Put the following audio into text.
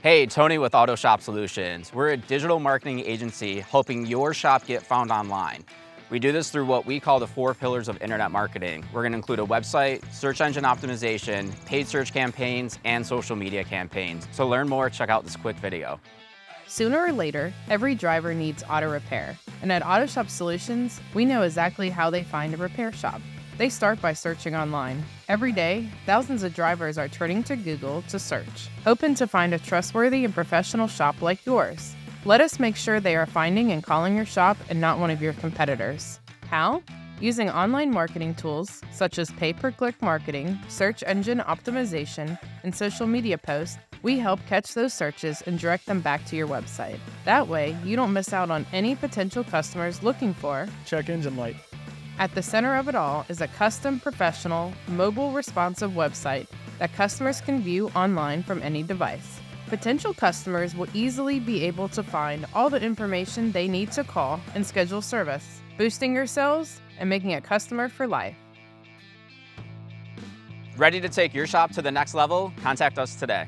Hey, Tony with Autoshop Solutions. We're a digital marketing agency helping your shop get found online. We do this through what we call the 4 pillars of internet marketing. We're going to include a website, search engine optimization, paid search campaigns, and social media campaigns. To learn more, check out this quick video. Sooner or later, every driver needs auto repair. And at Autoshop Solutions, we know exactly how they find a repair shop. They start by searching online. Every day, thousands of drivers are turning to Google to search, hoping to find a trustworthy and professional shop like yours. Let us make sure they are finding and calling your shop and not one of your competitors. How? Using online marketing tools such as pay-per-click marketing, search engine optimization, and social media posts, we help catch those searches and direct them back to your website. That way, you don't miss out on any potential customers looking for check engine light. At the center of it all is a custom, professional, mobile responsive website that customers can view online from any device. Potential customers will easily be able to find all the information they need to call and schedule service, boosting your sales and making a customer for life. Ready to take your shop to the next level? Contact us today.